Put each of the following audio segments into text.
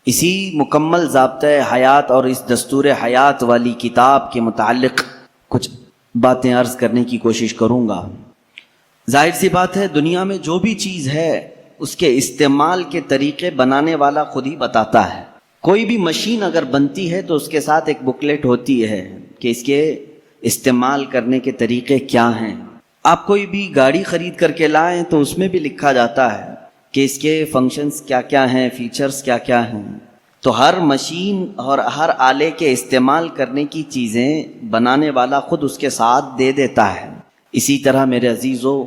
اسی مکمل ضابطۂ حیات اور اس دستور حیات والی کتاب کے متعلق کچھ باتیں عرض کرنے کی کوشش کروں گا۔ ظاہر سی بات ہے، دنیا میں جو بھی چیز ہے اس کے استعمال کے طریقے بنانے والا خود ہی بتاتا ہے۔ کوئی بھی مشین اگر بنتی ہے تو اس کے ساتھ ایک بکلیٹ ہوتی ہے کہ اس کے استعمال کرنے کے طریقے کیا ہیں۔ آپ کوئی بھی گاڑی خرید کر کے لائیں تو اس میں بھی لکھا جاتا ہے کہ اس کے فنکشنز کیا کیا ہیں، فیچرز کیا کیا ہیں۔ تو ہر مشین اور ہر آلے کے استعمال کرنے کی چیزیں بنانے والا خود اس کے ساتھ دے دیتا ہے۔ اسی طرح میرے عزیزو،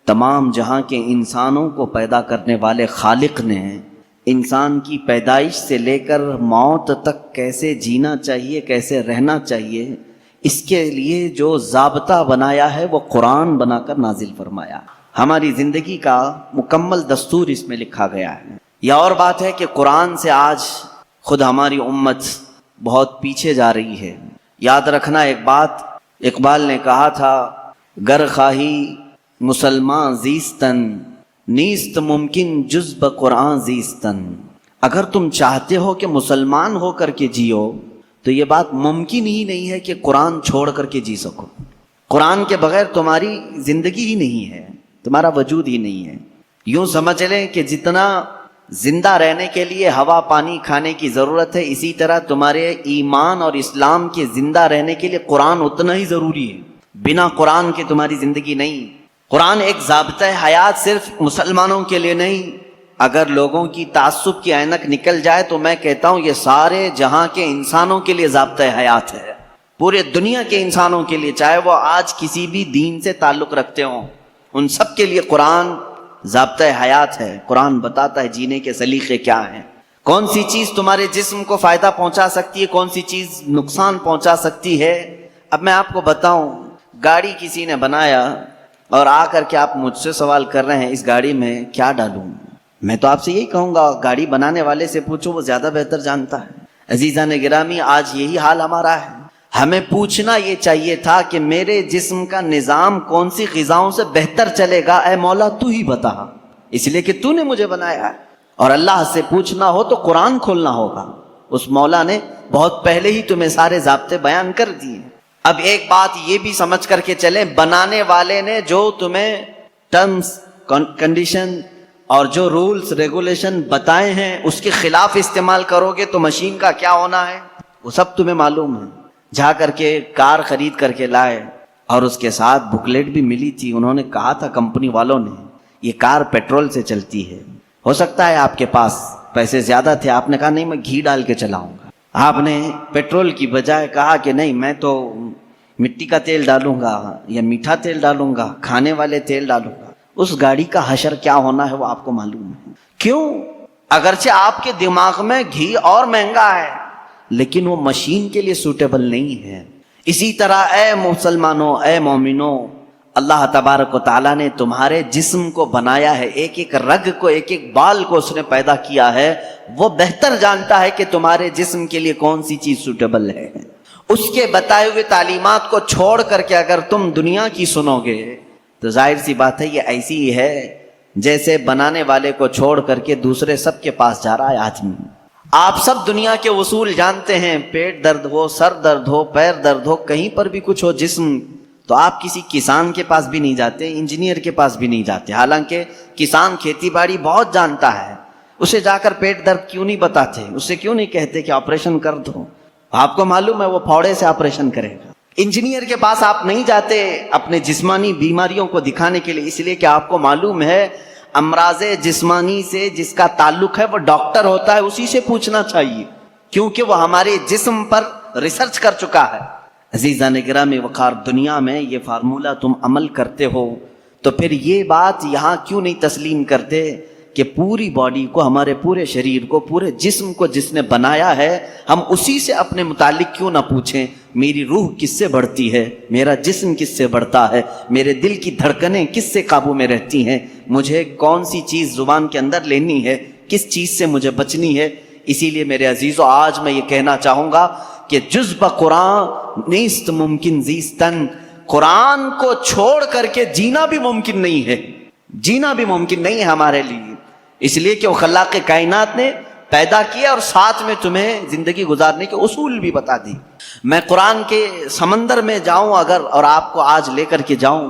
تمام جہاں کے انسانوں کو پیدا کرنے والے خالق نے انسان کی پیدائش سے لے کر موت تک کیسے جینا چاہیے، کیسے رہنا چاہیے، اس کے لیے جو ضابطہ بنایا ہے وہ قرآن بنا کر نازل فرمایا۔ ہماری زندگی کا مکمل دستور اس میں لکھا گیا ہے۔ یہ اور بات ہے کہ قرآن سے آج خود ہماری امت بہت پیچھے جا رہی ہے۔ یاد رکھنا ایک بات اقبال نے کہا تھا، گر خواہی مسلمان زیستن نیست ممکن جز بقرآن زیستن۔ اگر تم چاہتے ہو کہ مسلمان ہو کر کے جیو تو یہ بات ممکن ہی نہیں ہے کہ قرآن چھوڑ کر کے جی سکو۔ قرآن کے بغیر تمہاری زندگی ہی نہیں ہے، تمہارا وجود ہی نہیں ہے۔ یوں سمجھ لیں کہ جتنا زندہ رہنے کے لیے ہوا پانی کھانے کی ضرورت ہے، اسی طرح تمہارے ایمان اور اسلام کے زندہ رہنے کے لیے قرآن اتنا ہی ضروری ہے۔ بنا قرآن کے تمہاری زندگی نہیں۔ قرآن ایک ضابطۂ حیات صرف مسلمانوں کے لیے نہیں۔ اگر لوگوں کی تعصب کی اینک نکل جائے تو میں کہتا ہوں یہ سارے جہاں کے انسانوں کے لیے ضابطۂ حیات ہے، پورے دنیا کے انسانوں کے لیے، چاہے وہ آج کسی بھی دین سے تعلق رکھتے ہوں، ان سب کے لیے قرآن ضابطۂ حیات ہے۔ قرآن بتاتا ہے جینے کے سلیقے کیا ہیں، کون سی چیز تمہارے جسم کو فائدہ پہنچا سکتی ہے، کون سی چیز نقصان پہنچا سکتی ہے۔ اب میں آپ کو بتاؤں، گاڑی کسی نے بنایا اور آ کر کے آپ مجھ سے سوال کر رہے ہیں اس گاڑی میں کیا ڈالوں، میں تو آپ سے یہی کہوں گا گاڑی بنانے والے سے پوچھو، وہ زیادہ بہتر جانتا ہے۔ عزیزان گرامی، آج یہی حال ہمارا ہے۔ ہمیں پوچھنا یہ چاہیے تھا کہ میرے جسم کا نظام کون سی غذاؤں سے بہتر چلے گا، اے مولا تو ہی بتا، اس لیے کہ تو نے مجھے بنایا ہے۔ اور اللہ سے پوچھنا ہو تو قرآن کھولنا ہوگا، اس مولا نے بہت پہلے ہی تمہیں سارے ضابطے بیان کر دیے۔ اب ایک بات یہ بھی سمجھ کر کے چلیں، بنانے والے نے جو تمہیں ٹرمز کنڈیشن اور جو رولز ریگولیشن بتائے ہیں اس کے خلاف استعمال کرو گے تو مشین کا کیا ہونا ہے وہ سب تمہیں معلوم ہے۔ جا کر کے کار خرید کر کے لائے اور اس کے ساتھ بکلیٹ بھی ملی تھی، انہوں نے کہا تھا کمپنی والوں نے یہ کار پیٹرول سے چلتی ہے۔ ہو سکتا ہے آپ کے پاس پیسے زیادہ تھے، آپ نے کہا نہیں میں گھی ڈال کے چلاؤں گا، آپ نے پیٹرول کی بجائے کہا کہ نہیں میں تو مٹی کا تیل ڈالوں گا یا میٹھا تیل ڈالوں گا، کھانے والے تیل ڈالوں گا۔ اس گاڑی کا حشر کیا ہونا ہے وہ آپ کو معلوم ہے۔ کیوں؟ اگرچہ آپ کے دماغ میں گھی اور مہنگا ہے لیکن وہ مشین کے لیے سوٹیبل نہیں ہے۔ اسی طرح اے مسلمانوں، اے مومنوں، اللہ تبارک و تعالیٰ نے تمہارے جسم کو بنایا ہے، ایک ایک رگ کو، ایک ایک بال کو اس نے پیدا کیا ہے۔ وہ بہتر جانتا ہے کہ تمہارے جسم کے لیے کون سی چیز سوٹیبل ہے۔ اس کے بتائے ہوئے تعلیمات کو چھوڑ کر کے اگر تم دنیا کی سنو گے تو ظاہر سی بات ہے یہ ایسی ہی ہے جیسے بنانے والے کو چھوڑ کر کے دوسرے سب کے پاس جا رہا ہے آدمی۔ آپ سب دنیا کے اصول جانتے ہیں، پیٹ درد ہو، سر درد ہو، پیر درد ہو، کہیں پر بھی کچھ ہو جسم، تو آپ کسی کسان کے پاس بھی نہیں جاتے، انجینئر کے پاس بھی نہیں جاتے، حالانکہ کسان کھیتی باڑی بہت جانتا ہے، اسے جا کر پیٹ درد کیوں نہیں بتاتے، اسے کیوں نہیں کہتے کہ آپریشن کر دو، آپ کو معلوم ہے وہ پھوڑے سے آپریشن کرے گا۔ انجینئر کے پاس آپ نہیں جاتے اپنے جسمانی بیماریوں کو دکھانے کے لیے، اس لیے کہ آپ کو معلوم ہے امراض جسمانی سے جس کا تعلق ہے وہ ڈاکٹر ہوتا ہے، اسی سے پوچھنا چاہیے کیونکہ وہ ہمارے جسم پر ریسرچ کر چکا ہے۔ عزیزان گرامی وقار، دنیا میں یہ فارمولہ تم عمل کرتے ہو تو پھر یہ بات یہاں کیوں نہیں تسلیم کرتے کہ پوری باڈی کو، ہمارے پورے شریر کو، پورے جسم کو جس نے بنایا ہے ہم اسی سے اپنے متعلق کیوں نہ پوچھیں میری روح کس سے بڑھتی ہے، میرا جسم کس سے بڑھتا ہے، میرے دل کی دھڑکنیں کس سے قابو میں رہتی ہیں، مجھے کون سی چیز زبان کے اندر لینی ہے، کس چیز سے مجھے بچنی ہے۔ اسی لیے میرے عزیزو آج میں یہ کہنا چاہوں گا کہ جز بقرآن نیست ممکن زیستن، قرآن کو چھوڑ کر کے جینا بھی ممکن نہیں ہے، جینا بھی ممکن نہیں ہے ہمارے لیے، اس لیے کہ وہ خلاق کائنات نے پیدا کیا اور ساتھ میں تمہیں زندگی گزارنے کے اصول بھی بتا دی۔ میں قرآن کے سمندر میں جاؤں اگر اور آپ کو آج لے کر کے جاؤں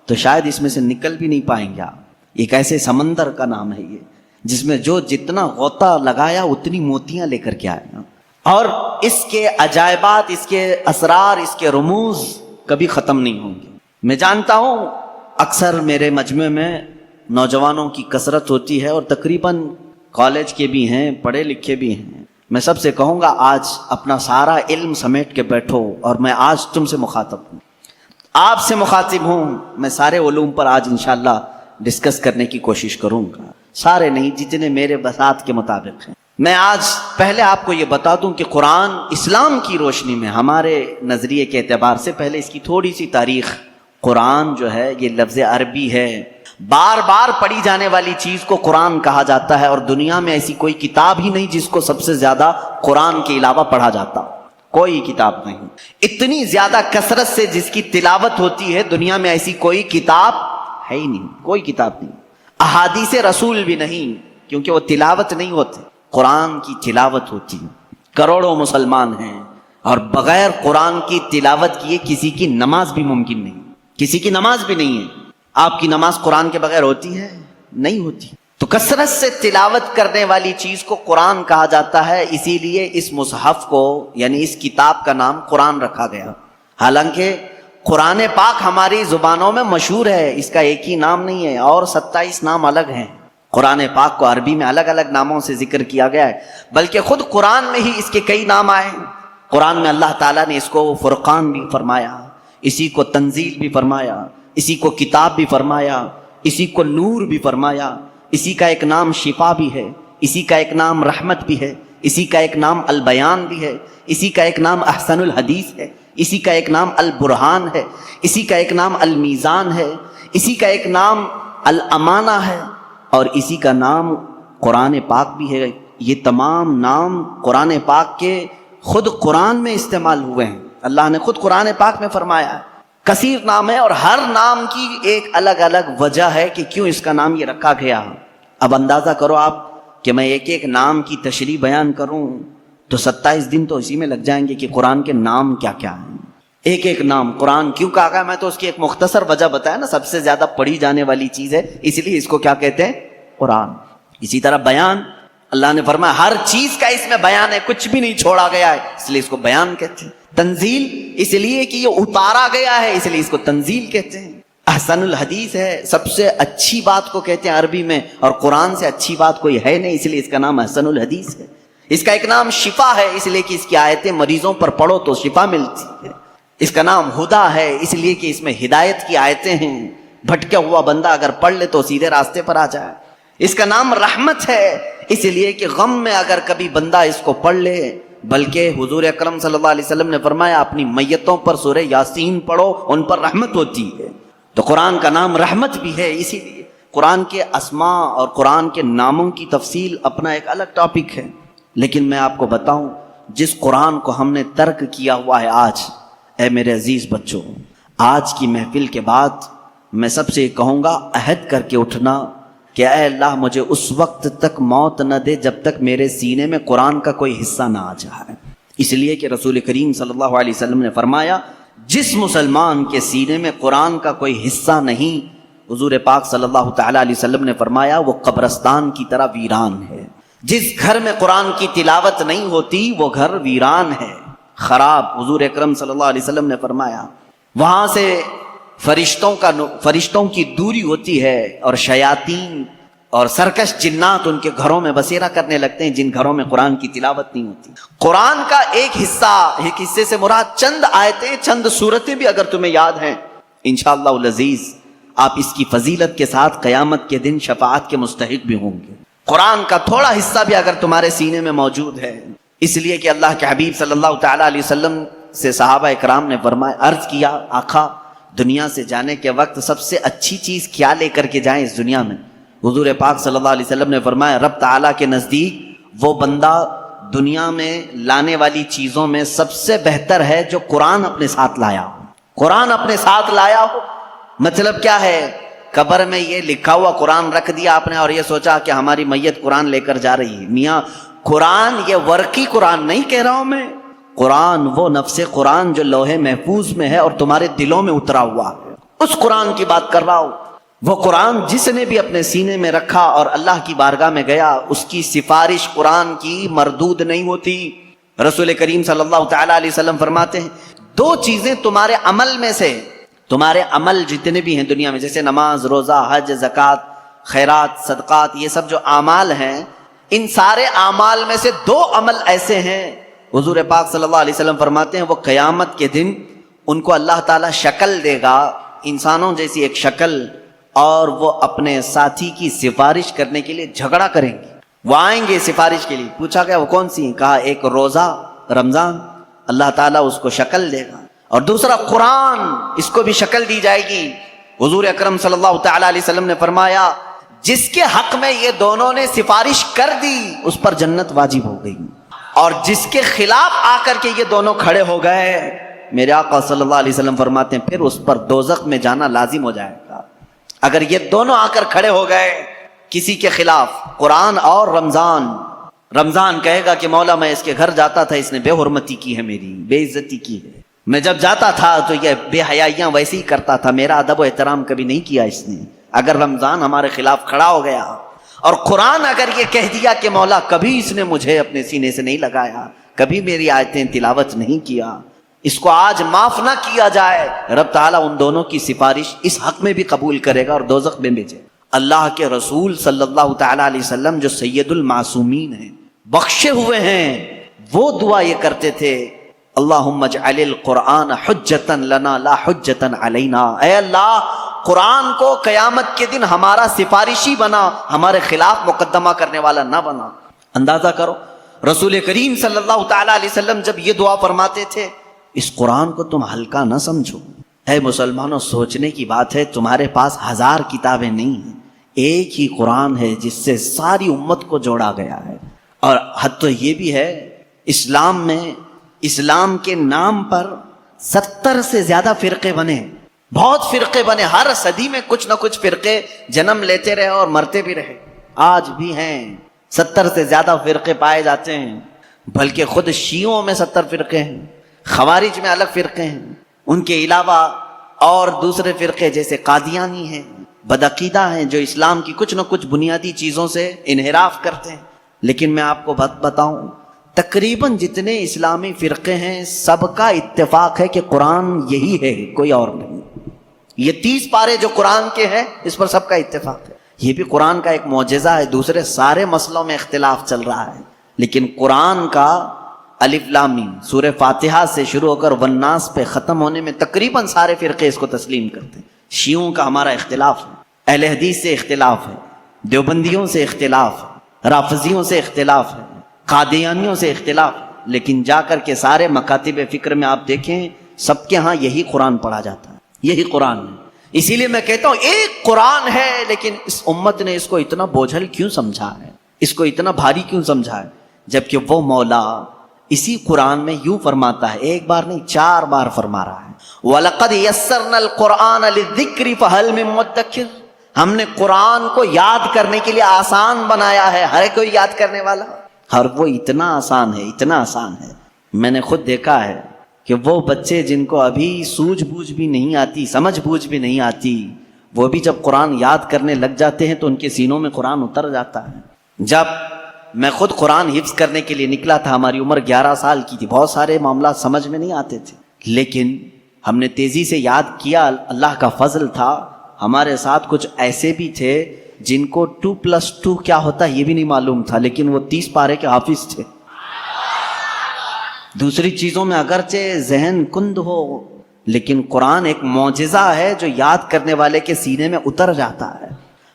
تو شاید اس میں سے نکل بھی نہیں پائیں گے آپ۔ ایک ایسے سمندر کا نام ہے یہ جس میں جو جتنا غوطہ لگایا اتنی موتیاں لے کر کے آئے، اور اس کے عجائبات، اس کے اسرار، اس کے رموز کبھی ختم نہیں ہوں گے۔ میں جانتا ہوں اکثر میرے مجمع میں نوجوانوں کی کثرت ہوتی ہے اور تقریباً کالج کے بھی ہیں، پڑھے لکھے بھی ہیں۔ میں سب سے کہوں گا آج اپنا سارا علم سمیٹ کے بیٹھو، اور میں آج تم سے مخاطب ہوں، آپ سے مخاطب ہوں۔ میں سارے علوم پر آج انشاءاللہ ڈسکس کرنے کی کوشش کروں گا، سارے نہیں، جتنے میرے بساط کے مطابق ہیں۔ میں آج پہلے آپ کو یہ بتا دوں کہ قرآن اسلام کی روشنی میں ہمارے نظریے کے اعتبار سے پہلے اس کی تھوڑی سی تاریخ۔ قرآن جو ہے یہ لفظ عربی ہے، بار بار پڑھی جانے والی چیز کو قرآن کہا جاتا ہے، اور دنیا میں ایسی کوئی کتاب ہی نہیں جس کو سب سے زیادہ قرآن کے علاوہ پڑھا جاتا، کوئی کتاب نہیں۔ اتنی زیادہ کثرت سے جس کی تلاوت ہوتی ہے دنیا میں ایسی کوئی کتاب ہے ہی نہیں، کوئی کتاب نہیں۔ احادیث رسول بھی نہیں، کیونکہ وہ تلاوت نہیں ہوتے، قرآن کی تلاوت ہوتی ہے۔ کروڑوں مسلمان ہیں اور بغیر قرآن کی تلاوت کیے کسی کی نماز بھی ممکن نہیں، کسی کی نماز بھی نہیں ہے۔ آپ کی نماز قرآن کے بغیر ہوتی ہے؟ نہیں ہوتی۔ تو کثرت سے تلاوت کرنے والی چیز کو قرآن کہا جاتا ہے، اسی لیے اس مصحف کو یعنی اس کتاب کا نام قرآن رکھا گیا۔ حالانکہ قرآن پاک ہماری زبانوں میں مشہور ہے، اس کا ایک ہی نام نہیں ہے، اور 27 نام الگ ہیں۔ قرآن پاک کو عربی میں الگ الگ ناموں سے ذکر کیا گیا ہے، بلکہ خود قرآن میں ہی اس کے کئی نام آئے ہیں۔ قرآن میں اللہ تعالیٰ نے اس کو فرقان بھی فرمایا، اسی کو تنزیل بھی فرمایا، اسی کو کتاب بھی فرمایا، اسی کو نور بھی فرمایا، اسی کا ایک نام شفا بھی ہے، اسی کا ایک نام رحمت بھی ہے، اسی کا ایک نام البیان بھی ہے، اسی کا ایک نام احسن الحدیث ہے، اسی کا ایک نام البرہان ہے، اسی کا ایک نام المیزان ہے، اسی کا ایک نام الامانہ ہے، اور اسی کا نام قرآن پاک بھی ہے۔ یہ تمام نام قرآن پاک کے خود قرآن میں استعمال ہوئے ہیں، اللہ نے خود قرآن پاک میں فرمایا ہے۔ کثیر نام ہے، اور ہر نام کی ایک الگ الگ وجہ ہے کہ کیوں اس کا نام یہ رکھا گیا۔ اب اندازہ کرو آپ کہ میں ایک ایک نام کی تشریح بیان کروں تو 27 دن تو اسی میں لگ جائیں گے کہ قرآن کے نام کیا کیا ہیں، ایک ایک نام قرآن کیوں کہا گیا۔ میں تو اس کی ایک مختصر وجہ بتایا نا، سب سے زیادہ پڑھی جانے والی چیز ہے، اس لیے اس کو کیا کہتے ہیں؟ قرآن۔ اسی طرح بیان، اللہ نے فرمایا ہر چیز کا اس میں بیان ہے، کچھ بھی نہیں چھوڑا گیا ہے، اس لیے اس کو بیان کہتے ہیں۔ تنزیل اس لیے کہ یہ اتارا گیا ہے، اس لیے اس کو تنزیل کہتے ہیں۔ احسن الحدیث ہے، سب سے اچھی بات کو کہتے ہیں عربی میں، اور قرآن سے اچھی بات کوئی ہے نہیں، اس لیے اس کا نام احسن الحدیث ہے۔ اس کا ایک نام شفا ہے، اس لیے کہ اس کی آیتیں مریضوں پر پڑھو تو شفا ملتی ہے۔ اس کا نام ہدا ہے، اس لیے کہ اس میں ہدایت کی آیتیں ہیں، بھٹکا ہوا بندہ اگر پڑھ لے تو سیدھے راستے پر آ جائے۔ اس کا نام رحمت ہے، اس لیے کہ غم میں اگر کبھی بندہ اس کو پڑھ لے، بلکہ حضور اکرم صلی اللہ علیہ وسلم نے فرمایا اپنی میتوں پر سورہ یاسین پڑھو، ان پر رحمت ہوتی ہے۔ تو قرآن کا نام رحمت بھی ہے، اسی لیے قرآن کے اسماء اور قرآن کے ناموں کی تفصیل اپنا ایک الگ ٹاپک ہے۔ لیکن میں آپ کو بتاؤں، جس قرآن کو ہم نے ترک کیا ہوا ہے آج، اے میرے عزیز بچوں، آج کی محفل کے بعد میں سب سے کہوں گا عہد کر کے اٹھنا کہ اے اللہ مجھے اس وقت تک موت نہ دے جب تک میرے سینے میں قرآن کا کوئی حصہ نہ آ جائے۔ اس لیے کہ رسول کریم صلی اللہ علیہ وسلم نے فرمایا جس مسلمان کے سینے میں قرآن کا کوئی حصہ نہیں، حضور پاک صلی اللہ تعالیٰ علیہ وسلم نے فرمایا وہ قبرستان کی طرح ویران ہے۔ جس گھر میں قرآن کی تلاوت نہیں ہوتی وہ گھر ویران ہے، خراب۔ حضور اکرم صلی اللہ علیہ وسلم نے فرمایا وہاں سے فرشتوں کی دوری ہوتی ہے، اور شیاطین اور سرکش جنات ان کے گھروں میں بسیرا کرنے لگتے ہیں جن گھروں میں قرآن کی تلاوت نہیں ہوتی۔ قرآن کا ایک حصے سے مراد چند آیتیں، چند سورتیں بھی اگر تمہیں یاد ہیں، انشاءاللہ العزیز آپ اس کی فضیلت کے ساتھ قیامت کے دن شفاعت کے مستحق بھی ہوں گے۔ قرآن کا تھوڑا حصہ بھی اگر تمہارے سینے میں موجود ہے، اس لیے کہ اللہ کے حبیب صلی اللہ تعالیٰ علیہ وسلم سے صحابہ اکرام نے فرمایا، عرض کیا آقا دنیا سے جانے کے وقت سب سے اچھی چیز کیا لے کر کے جائیں اس دنیا میں؟ حضور پاک صلی اللہ علیہ وسلم نے فرمایا رب تعالیٰ کے نزدیک وہ بندہ دنیا میں لانے والی چیزوں میں سب سے بہتر ہے جو قرآن اپنے ساتھ لایا ہو۔ قرآن اپنے ساتھ لایا ہو مطلب کیا ہے؟ قبر میں یہ لکھا ہوا قرآن رکھ دیا آپ نے اور یہ سوچا کہ ہماری میت قرآن لے کر جا رہی ہے۔ میاں قرآن یہ ورقی قرآن نہیں کہہ رہا ہوں میں، قرآن وہ نفس قرآن جو لوح محفوظ میں ہے اور تمہارے دلوں میں اترا ہوا ہے، اس قرآن کی بات کر رہا ہوں۔ وہ قرآن جس نے بھی اپنے سینے میں رکھا اور اللہ کی بارگاہ میں گیا، اس کی سفارش قرآن کی مردود نہیں ہوتی۔ رسول کریم صلی اللہ تعالیٰ علیہ وسلم فرماتے ہیں دو چیزیں تمہارے عمل میں سے، تمہارے عمل جتنے بھی ہیں دنیا میں، جیسے نماز، روزہ، حج، زکوٰۃ، خیرات، صدقات، یہ سب جو اعمال ہیں، ان سارے اعمال میں سے دو عمل ایسے ہیں، حضور پاک صلی اللہ علیہ وسلم فرماتے ہیں وہ قیامت کے دن ان کو اللہ تعالیٰ شکل دے گا، انسانوں جیسی ایک شکل، اور وہ اپنے ساتھی کی سفارش کرنے کے لیے جھگڑا کریں گے۔ وہ آئیں گے سفارش کے لیے، پوچھا گیا وہ کون سی ہیں؟ کہا ایک روزہ رمضان، اللہ تعالیٰ اس کو شکل دے گا، اور دوسرا قرآن، اس کو بھی شکل دی جائے گی۔ حضور اکرم صلی اللہ تعالیٰ علیہ وسلم نے فرمایا جس کے حق میں یہ دونوں نے سفارش کر دی اس پر جنت واجب ہو گئی، اور جس کے خلاف آ کر کے یہ دونوں کھڑے ہو گئے، میرے آقا صلی اللہ علیہ وسلم فرماتے ہیں پھر اس پر دوزخ میں جانا لازم ہو جائے گا۔ اگر یہ دونوں آ کر کھڑے ہو گئے کسی کے خلاف، قرآن اور رمضان، رمضان کہے گا کہ مولا میں اس کے گھر جاتا تھا، اس نے بے حرمتی کی ہے، میری بے عزتی کی ہے، میں جب جاتا تھا تو یہ بے حیائیاں ویسے ہی کرتا تھا، میرا ادب و احترام کبھی نہیں کیا اس نے۔ اگر رمضان ہمارے خلاف کھڑا ہو گیا، اور قرآن اگر یہ کہہ دیا کہ مولا کبھی اس نے مجھے اپنے سینے سے نہیں لگایا، کبھی میری آیتیں تلاوت نہیں کیا، اس کو آج معاف نہ کیا جائے، رب تعالیٰ ان دونوں کی سفارش اس حق میں بھی قبول کرے گا اور دوزخ میں بھیجے۔ اللہ کے رسول صلی اللہ تعالیٰ علیہ وسلم جو سید المعصومین ہیں، بخشے ہوئے ہیں، وہ دعا یہ کرتے تھے اللہم اجعل القرآن حجتا لنا لا حجتا علینا، اے اللہ قرآن کو قیامت کے دن ہمارا سفارشی بنا، ہمارے خلاف مقدمہ کرنے والا نہ بنا۔ اندازہ کرو رسول کریم صلی اللہ تعالیٰ علیہ وسلم جب یہ دعا فرماتے تھے، اس قرآن کو تم ہلکا نہ سمجھو۔ اے مسلمانوں، سوچنے کی بات ہے، تمہارے پاس 1000 کتابیں نہیں ہیں، ایک ہی قرآن ہے جس سے ساری امت کو جوڑا گیا ہے۔ اور حد تو یہ بھی ہے اسلام میں، اسلام کے نام پر 70 سے زیادہ فرقے بنے، بہت فرقے بنے، ہر صدی میں کچھ نہ کچھ فرقے جنم لیتے رہے اور مرتے بھی رہے، آج بھی ہیں 70 سے زیادہ فرقے پائے جاتے ہیں، بلکہ خود شیعوں میں 70 فرقے ہیں، خوارج میں الگ فرقے ہیں، ان کے علاوہ اور دوسرے فرقے جیسے قادیانی ہیں، بدعقیدہ ہیں، جو اسلام کی کچھ نہ کچھ بنیادی چیزوں سے انحراف کرتے ہیں۔ لیکن میں آپ کو بات بتاؤں، تقریباً جتنے اسلامی فرقے ہیں سب کا اتفاق ہے کہ قرآن یہی ہے، کوئی اور نہیں۔ یہ 30 پارے جو قرآن کے ہیں اس پر سب کا اتفاق ہے، یہ بھی قرآن کا ایک معجزہ ہے، دوسرے سارے مسئلوں میں اختلاف چل رہا ہے، لیکن قرآن کا الف لام میم سورہ فاتحہ سے شروع ہو کر والناس پہ ختم ہونے میں تقریباً سارے فرقے اس کو تسلیم کرتے ہیں۔ شیعوں کا ہمارا اختلاف ہے، اہل حدیث سے اختلاف ہے، دیوبندیوں سے اختلاف ہے، رافضیوں سے اختلاف ہے، قادیانیوں سے اختلاف ہے، لیکن جا کر کے سارے مکاتب فکر میں آپ دیکھیں سب کے ہاں یہی قرآن پڑھا جاتا ہے، یہی قرآن ہے۔ اسی لیے میں کہتا ہوں ایک قرآن ہے، لیکن اس امت نے اس کو اتنا بوجھل کیوں سمجھا ہے، اس کو اتنا بھاری کیوں سمجھا ہے، جبکہ وہ مولا اسی قرآن میں یوں فرماتا ہے، ایک بار نہیں 4 بار فرما رہا ہے وَلَقَدْ يَسَّرْنَا الْقُرْآنَ لِلذِّكْرِ فَهَلْ مِن مُدَّكِرٍ، ہم نے قرآن کو یاد کرنے کے لیے آسان بنایا ہے، ہر کوئی یاد کرنے والا، اور وہ اتنا آسان ہے، اتنا آسان ہے۔ میں نے خود دیکھا ہے کہ وہ بچے جن کو ابھی سوجھ بوجھ بھی نہیں آتی، سمجھ بوجھ بھی نہیں آتی، وہ بھی جب قرآن یاد کرنے لگ جاتے ہیں تو ان کے سینوں میں قرآن اتر جاتا ہے۔ جب میں خود قرآن حفظ کرنے کے لیے نکلا تھا، ہماری عمر 11 سال کی تھی، بہت سارے معاملات سمجھ میں نہیں آتے تھے، لیکن ہم نے تیزی سے یاد کیا، اللہ کا فضل تھا، ہمارے ساتھ کچھ ایسے بھی تھے جن کو 2+2 کیا ہوتا ہے یہ بھی نہیں معلوم تھا، لیکن وہ 30 پارے کے حافظ تھے۔ دوسری چیزوں میں اگرچہ ذہن کند ہو، لیکن قرآن ایک معجزہ ہے جو یاد کرنے والے کے سینے میں اتر جاتا ہے۔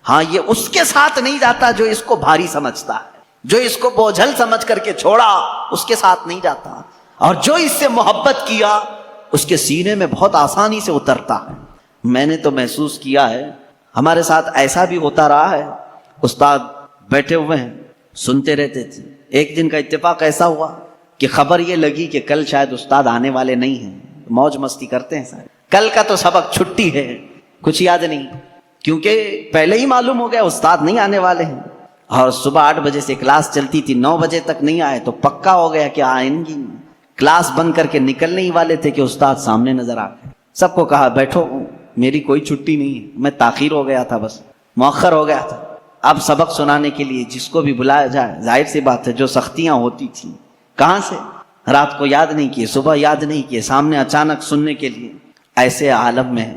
ہاں یہ اس کے ساتھ نہیں جاتا جو اس کو بھاری سمجھتا ہے، جو اس کو بوجھل سمجھ کر کے چھوڑا اس کے ساتھ نہیں جاتا، اور جو اس سے محبت کیا اس کے سینے میں بہت آسانی سے اترتا ہے۔ میں نے تو محسوس کیا ہے، ہمارے ساتھ ایسا بھی ہوتا رہا ہے، استاد بیٹھے ہوئے ہیں سنتے رہتے تھے، ایک دن کا اتفاق ایسا ہوا کہ خبر یہ لگی کہ کل شاید استاد آنے والے نہیں ہیں، موج مستی کرتے ہیں سارے، کل کا تو سبق چھٹی ہے، کچھ یاد نہیں، کیونکہ پہلے ہی معلوم ہو گیا استاد نہیں آنے والے ہیں۔ اور صبح 8 بجے سے کلاس چلتی تھی، 9 بجے تک نہیں آئے تو پکا ہو گیا کہ آئیں گی. کلاس بند کر کے نکلنے ہی والے تھے کہ استاد سامنے نظر آ گئے. سب کو کہا بیٹھو، میری کوئی چھٹی نہیں ہے، میں تاخیر ہو گیا تھا، بس مؤخر ہو گیا تھا. اب سبق سنانے کے لیے جس کو بھی بلایا جائے، ظاہر سی بات ہے جو سختیاں ہوتی تھیں کہاں سے، رات کو یاد نہیں کیے، صبح یاد نہیں کیے، سامنے اچانک سننے کے لیے. ایسے عالم میں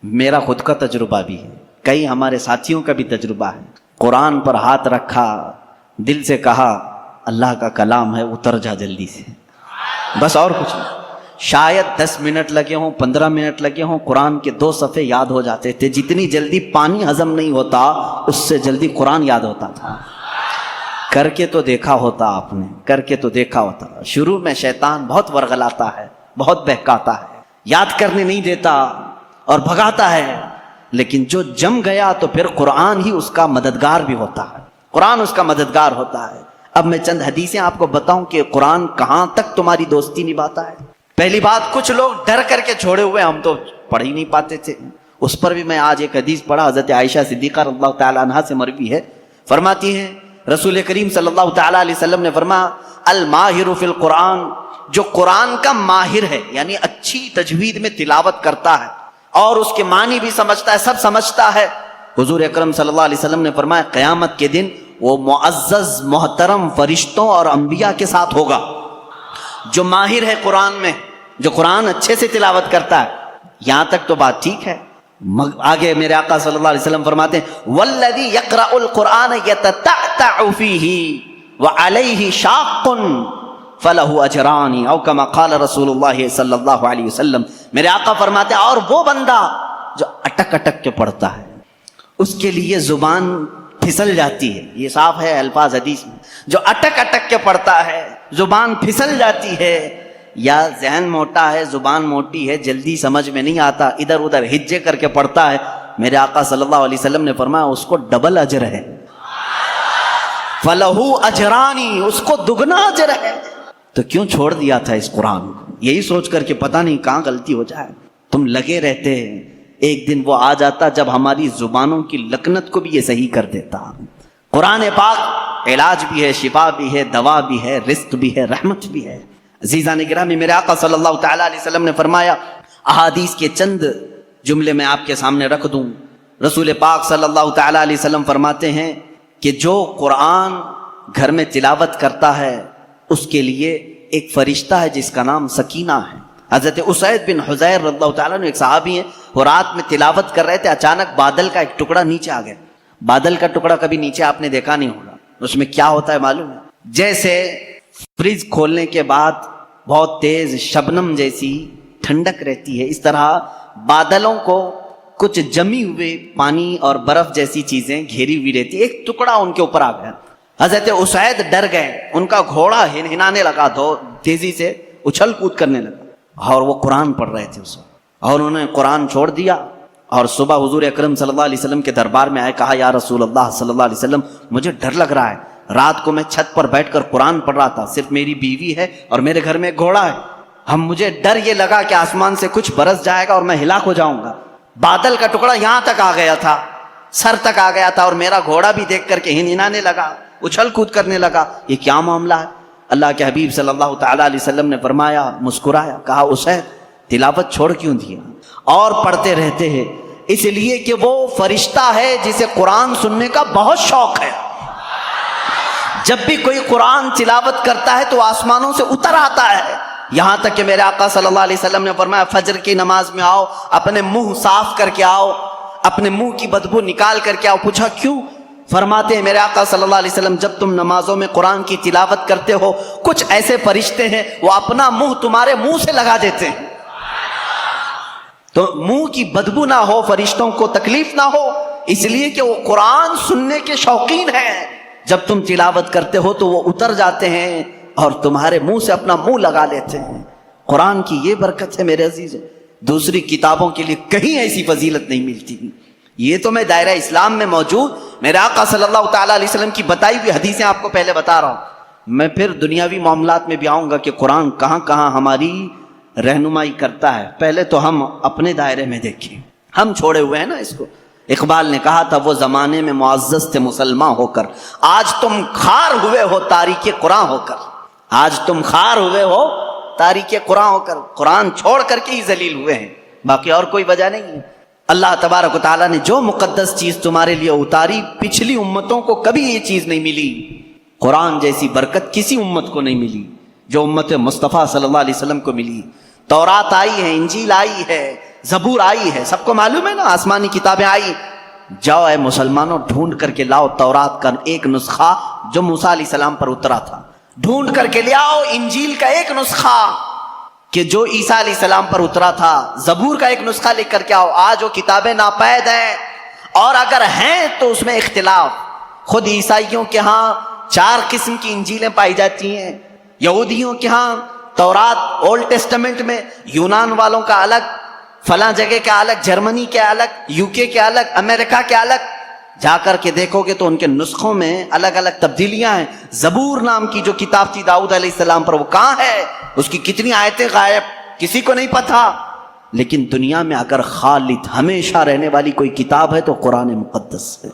میرا خود کا تجربہ بھی ہے، کئی ہمارے ساتھیوں کا بھی تجربہ ہے. قرآن پر ہاتھ رکھا، دل سے کہا اللہ کا کلام ہے، اتر جا جلدی سے، بس اور کچھ نہیں. شاید 10 منٹ لگے ہوں، 15 منٹ لگے ہوں، قرآن کے 2 صفحے یاد ہو جاتے تھے. جتنی جلدی پانی ہضم نہیں ہوتا اس سے جلدی قرآن یاد ہوتا تھا. کر کے تو دیکھا ہوتا آپ نے، کر کے تو دیکھا ہوتا. شروع میں شیطان بہت ورغلاتا ہے، بہت بہکاتا ہے، یاد کرنے نہیں دیتا اور بھگاتا ہے، لیکن جو جم گیا تو پھر قرآن ہی اس کا مددگار بھی ہوتا ہے، قرآن اس کا مددگار ہوتا ہے. اب میں چند حدیثیں آپ کو بتاؤں کہ قرآن کہاں تک تمہاری دوستی نبھاتا ہے. پہلی بات، کچھ لوگ ڈر کر کے چھوڑے ہوئے، ہم تو پڑھ ہی نہیں پاتے تھے. اس پر بھی میں آج ایک حدیث پڑھا، حضرت عائشہ صدیقہ رضی اللہ تعالی عنہا سے مروی ہے. فرماتی ہیں رسول کریم صلی اللہ تعالی علیہ وسلم نے فرمایا الماہر فی القرآن، جو قرآن کا ماہر ہے یعنی اچھی تجوید میں تلاوت کرتا ہے اور اس کے معنی بھی سمجھتا ہے، سب سمجھتا ہے. حضور اکرم صلی اللہ علیہ وسلم نے فرمایا قیامت کے دن وہ معزز محترم فرشتوں اور انبیاء کے ساتھ ہوگا. جو ماہر ہے قرآن میں، جو قرآن اچھے سے تلاوت کرتا ہے. یہاں تک تو بات ٹھیک ہے. آگے میرے آقا صلی اللہ علیہ وسلم فرماتے ہیں والذی یقرأ القرآن یتتعتع فیہ وعلیہ شاق فلہ اجران او کما قال رسول اللہ صلی اللہ علیہ وسلم. میرے آقا فرماتے ہیں اور وہ بندہ جو اٹک اٹک کے پڑھتا ہے، اس کے لیے زبان پھسل جاتی ہے، یہ صاف ہے الفاظ حدیث میں، جو اٹک اٹک کے پڑھتا ہے زبان پھسل جاتی ہے، یا ذہن موٹا ہے، زبان موٹی ہے، جلدی سمجھ میں نہیں آتا، ادھر ادھر ہجے کر کے پڑھتا ہے. میرے آقا صلی اللہ علیہ وسلم نے فرمایا اس کو ڈبل اجر ہے، فلہو اجرانی، اس کو دگنا اجر ہے. تو کیوں چھوڑ دیا تھا اس قرآن کو؟ یہی سوچ کر کہ پتہ نہیں کہاں غلطی ہو جائے. تم لگے رہتے، ایک دن وہ آ جاتا جب ہماری زبانوں کی لکنت کو بھی یہ صحیح کر دیتا. قرآن پاک علاج بھی ہے، شفا بھی ہے، دوا بھی ہے، رزق بھی ہے، رحمت بھی ہے. عزیزان گرامی، میرے آقا صلی اللہ تعالی علیہ وسلم نے فرمایا، احادیث کے چند جملے میں آپ کے سامنے رکھ دوں. رسول پاک صلی اللہ تعالی علیہ وسلم فرماتے ہیں کہ جو قرآن گھر میں تلاوت کرتا ہے اس کے لیے ایک فرشتہ ہے جس کا نام سکینہ ہے. حضرت اسید بن حضیر رضی اللہ تعالیٰ عنہ ایک صحابی ہیں، وہ رات میں تلاوت کر رہے تھے، اچانک بادل کا ایک ٹکڑا نیچے آ گیا. بادل کا ٹکڑا کبھی نیچے آپ نے دیکھا نہیں ہوگا، اس میں کیا ہوتا ہے معلوم ہے؟ جیسے فریج کھولنے کے بعد بہت تیز شبنم جیسی ٹھنڈک رہتی ہے، اس طرح بادلوں کو کچھ جمی ہوئے پانی اور برف جیسی چیزیں گھیری ہوئی رہتی. ایک ٹکڑا ان کے اوپر آ گیا. حضرت اسید ڈر گئے، ان کا گھوڑا ہنانے لگا، تیزی سے اچھل کود کرنے لگا، اور وہ قرآن پڑھ رہے تھے اس وقت، اور انہوں نے قرآن چھوڑ دیا. اور صبح حضور اکرم صلی اللہ علیہ وسلم کے دربار میں آئے، کہا یا رسول اللہ صلی اللہ علیہ وسلم مجھے ڈر لگ رہا ہے، رات کو میں چھت پر بیٹھ کر قرآن پڑھ رہا تھا، صرف میری بیوی ہے اور میرے گھر میں ایک گھوڑا ہے، مجھے ڈر یہ لگا کہ آسمان سے کچھ برس جائے گا اور میں ہلاک ہو جاؤں گا. بادل کا ٹکڑا یہاں تک آ گیا تھا، سر تک آ گیا تھا، اور میرا گھوڑا بھی دیکھ کر کے ہنانے لگا، اچھل کود کرنے لگا، یہ کیا معاملہ ہے؟ اللہ کے حبیب صلی اللہ تعالی علیہ وسلم نے فرمایا، مسکرایا، کہا اسید تلاوت چھوڑ کیوں دیا؟ اور پڑھتے رہتے ہیں، اس لیے کہ وہ فرشتہ ہے جسے قرآن سننے کا بہت شوق ہے. جب بھی کوئی قرآن تلاوت کرتا ہے تو آسمانوں سے اتر آتا ہے. یہاں تک کہ میرے آقا صلی اللہ علیہ وسلم نے فرمایا فجر کی نماز میں آؤ، اپنے منہ صاف کر کے آؤ، اپنے منہ کی بدبو نکال کر کے آؤ. پوچھا کیوں؟ فرماتے ہیں میرے آقا صلی اللہ علیہ وسلم جب تم نمازوں میں قرآن کی تلاوت کرتے ہو کچھ ایسے فرشتے ہیں وہ اپنا منہ تمہارے منہ سے لگا دیتے ہیں، تو منہ کی بدبو نہ ہو، فرشتوں کو تکلیف نہ ہو، اس لیے کہ وہ قرآن سننے کے شوقین ہیں. جب تم تلاوت کرتے ہو تو وہ اتر جاتے ہیں اور تمہارے منہ سے اپنا منہ لگا لیتے ہیں. قرآن کی یہ برکت ہے میرے عزیز، دوسری کتابوں کے لیے کہیں ایسی فضیلت نہیں ملتی. یہ تو میں دائرہ اسلام میں موجود میرے آقا صلی اللہ تعالیٰ علیہ وسلم کی بتائی ہوئی حدیثیں آپ کو پہلے بتا رہا ہوں. میں پھر دنیاوی معاملات میں بھی آؤں گا کہ قرآن کہاں کہاں ہماری رہنمائی کرتا ہے. پہلے تو ہم اپنے دائرے میں دیکھیں، ہم چھوڑے ہوئے ہیں نا اس کو. اقبال نے کہا تھا وہ زمانے میں معزز تھے مسلمان ہو کر، آج تم خار ہوئے ہو تاریک قرآن ہو کر، آج تم خار ہوئے ہو تاریک قرآن ہو کر، قرآن چھوڑ کر کے ہی ذلیل ہوئے ہیں، باقی اور کوئی وجہ نہیں ہے۔ اللہ تبارک و تعالیٰ نے جو مقدس چیز تمہارے لیے اتاری، پچھلی امتوں کو کبھی یہ چیز نہیں ملی، قرآن جیسی برکت کسی امت کو نہیں ملی جو امت مصطفیٰ صلی اللہ علیہ وسلم کو ملی۔ تورات آئی ہے، انجیل آئی ہے، زبور آئی ہے، سب کو معلوم ہے نا، آسمانی کتابیں آئی۔ جاؤ اے مسلمانوں، ڈھونڈ کر کے لاؤ تورات کا ایک نسخہ جو موسیٰ علیہ السلام پر اترا تھا، ڈھونڈ کر کے لے آؤ انجیل کا ایک نسخہ کہ جو عیسیٰ علیہ السلام پر اترا تھا، زبور کا ایک نسخہ لے کر کے آؤ۔ آج وہ کتابیں ناپید ہیں، اور اگر ہیں تو اس میں اختلاف۔ خود عیسائیوں کے ہاں 4 قسم کی انجیلیں پائی جاتی ہیں، یہودیوں کے ہاں تورات اولڈ ٹیسٹمنٹ میں یونان والوں کا الگ، فلاں جگہ کا الگ، جرمنی کے الگ، UK کے الگ، امریکہ کے الگ۔ جا کر کے دیکھو گے تو ان کے نسخوں میں الگ الگ تبدیلیاں ہیں۔ زبور نام کی جو کتاب تھی داؤد علیہ السلام پر، وہ کہاں ہے؟ اس کی کتنی آیتیں غائب، کسی کو نہیں پتا۔ لیکن دنیا میں اگر خالد ہمیشہ رہنے والی کوئی کتاب ہے تو قرآن مقدس ہے۔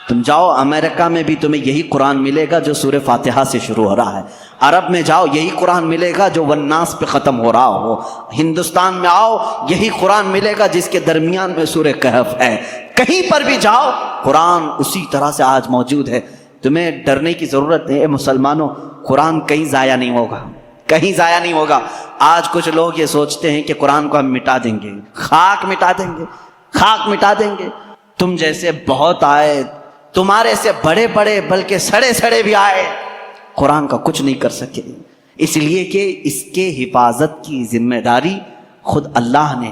تم جاؤ امریکہ میں بھی تمہیں یہی قرآن ملے گا جو سورہ فاتحہ سے شروع ہو رہا ہے، عرب میں جاؤ یہی قرآن ملے گا جو والناس پہ ختم ہو رہا ہو، ہندوستان میں آؤ یہی قرآن ملے گا جس کے درمیان میں سورہ کہف ہے، کہیں پر بھی جاؤ قرآن اسی طرح سے آج موجود ہے۔ تمہیں ڈرنے کی ضرورت نہیں، اے مسلمانوں، قرآن کہیں ضائع نہیں ہوگا، کہیں ضائع نہیں ہوگا۔ آج کچھ لوگ یہ سوچتے ہیں کہ قرآن کو ہم مٹا دیں گے، خاک مٹا دیں گے، خاک مٹا دیں گے۔ تم جیسے بہت آئے، تمہارے سے بڑے بڑے بلکہ سڑے سڑے بھی آئے، قرآن کا کچھ نہیں کر سکے، اس لیے کہ اس کے حفاظت کی ذمہ داری خود اللہ نے